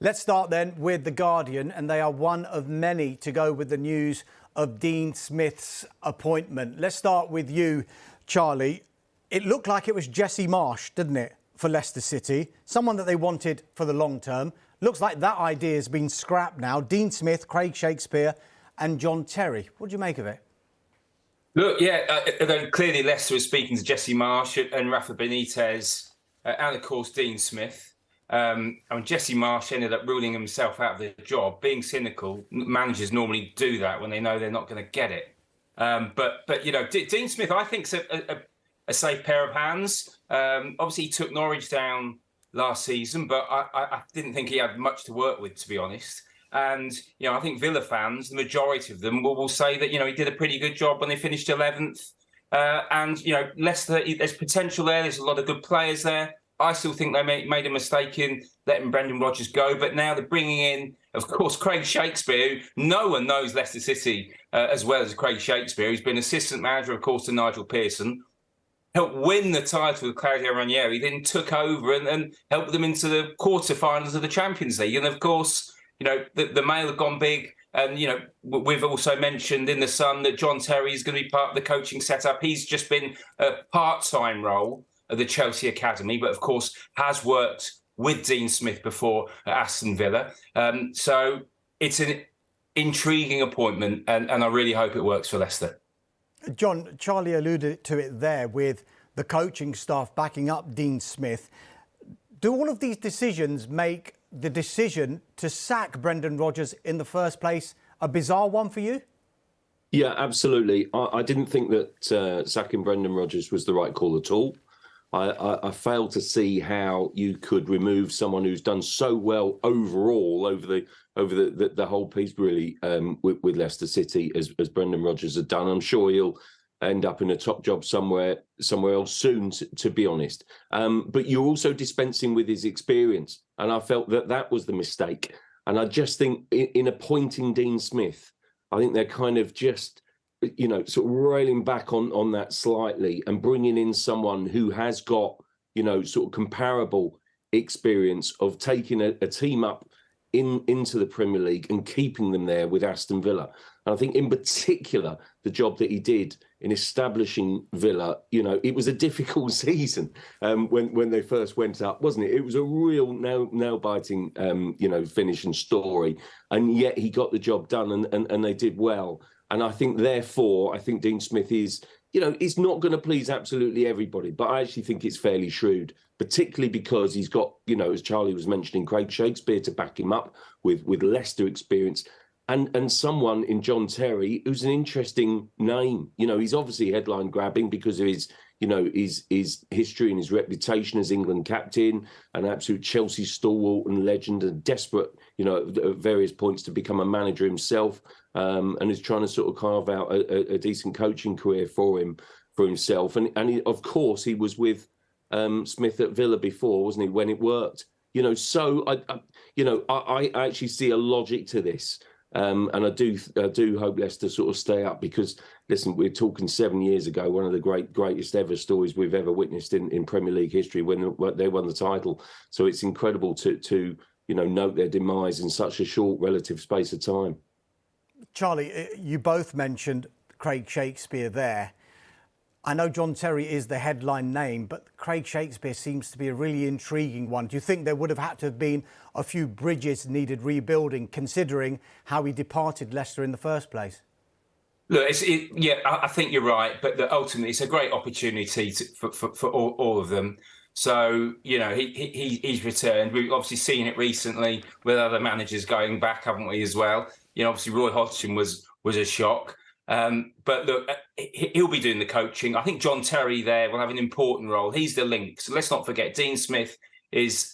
Let's start then with The Guardian, and they are one of many to go with the news of Dean Smith's appointment. Let's start with you, Charlie. It looked like it was Jesse Marsch, didn't it, for Leicester City? Someone that they wanted for the long term. Looks like that idea has been scrapped now. Dean Smith, Craig Shakespeare and John Terry. What do you make of it? Look, clearly Leicester was speaking to Jesse Marsch and Rafa Benitez and, of course, Dean Smith. Jesse Marsch ended up ruling himself out of the job. Being cynical, managers normally do that when they know they're not going to get it. But you know, Dean Smith, I think, is a safe pair of hands. Obviously, he took Norwich down last season, but I didn't think he had much to work with, to be honest. And, you know, I think Villa fans, the majority of them, will say that, you know, he did a pretty good job when they finished 11th. And, you know, Leicester, there's potential there. There's a lot of good players there. I still think they made a mistake in letting Brendan Rodgers go. But now they're bringing in, of course, Craig Shakespeare, who no one knows Leicester City as well as Craig Shakespeare, who's been assistant manager, of course, to Nigel Pearson, helped win the title with Claudio Ranieri, then took over and helped them into the quarterfinals of the Champions League. And, of course, you know, the Mail have gone big. And, you know, we've also mentioned in The Sun that John Terry is going to be part of the coaching setup. He's just been a part-time role at the Chelsea Academy, but, of course, has worked with Dean Smith before at Aston Villa. So it's an intriguing appointment, and I really hope it works for Leicester. John, Charlie alluded to it there with the coaching staff backing up Dean Smith. Do all of these decisions make the decision to sack Brendan Rodgers in the first place a bizarre one for you? Yeah, absolutely. I didn't think that sacking Brendan Rodgers was the right call at all. I failed to see how you could remove someone who's done so well overall over the whole piece, really, with Leicester City as Brendan Rodgers had done. I'm sure he'll end up in a top job somewhere else soon, to be honest. But you're also dispensing with his experience, and I felt that was the mistake. And I just think in appointing Dean Smith, I think they're kind of just, you know, sort of railing back on that slightly and bringing in someone who has got, you know, sort of comparable experience of taking a team up into the Premier League and keeping them there with Aston Villa. And I think in particular, the job that he did in establishing Villa, you know, it was a difficult season when they first went up, wasn't it? It was a real nail-biting, you know, finish and story. And yet he got the job done and they did well. And I think, therefore, Dean Smith is, you know, he's not going to please absolutely everybody, but I actually think it's fairly shrewd, particularly because he's got, you know, as Charlie was mentioning, Craig Shakespeare to back him up with Leicester experience and someone in John Terry who's an interesting name. You know, he's obviously headline grabbing because of his, you know, his history and his reputation as England captain, an absolute Chelsea stalwart and legend, and desperate, you know, at various points to become a manager himself, and is trying to sort of carve out a decent coaching career for himself. And he, of course, he was with Smith at Villa before, wasn't he, when it worked? You know, so I actually see a logic to this. And I do hope Leicester sort of stay up because, listen, we're talking 7 years ago, one of the greatest ever stories we've ever witnessed in Premier League history when they won the title. So it's incredible to you know, note their demise in such a short relative space of time. Charlie, you both mentioned Craig Shakespeare there. I know John Terry is the headline name, but Craig Shakespeare seems to be a really intriguing one. Do you think there would have had to have been a few bridges needed rebuilding, considering how he departed Leicester in the first place? Look, I think you're right, but ultimately it's a great opportunity for all of them. So, you know, he's returned. We've obviously seen it recently with other managers going back, haven't we, as well? You know, obviously Roy Hodgson was a shock. But look, he'll be doing the coaching. I think John Terry there will have an important role. He's the link. So let's not forget, Dean Smith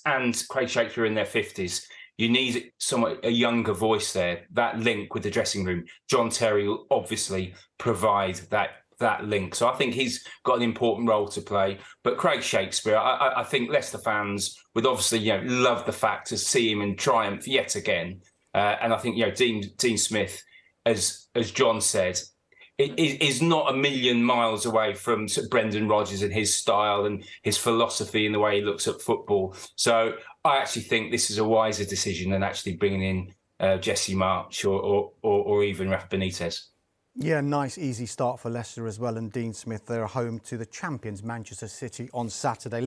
and Craig Shakespeare in their 50s. You need a younger voice there, that link with the dressing room. John Terry will obviously provide that link. So I think he's got an important role to play. But Craig Shakespeare, I think Leicester fans would obviously, you know, love the fact to see him in triumph yet again. And I think, you know, Dean Smith, as John said, is not a million miles away from sort of Brendan Rodgers and his style and his philosophy and the way he looks at football. So I actually think this is a wiser decision than actually bringing in Jesse Marsch or even Rafa Benitez. Yeah, nice, easy start for Leicester as well. And Dean Smith, they're home to the champions Manchester City on Saturday.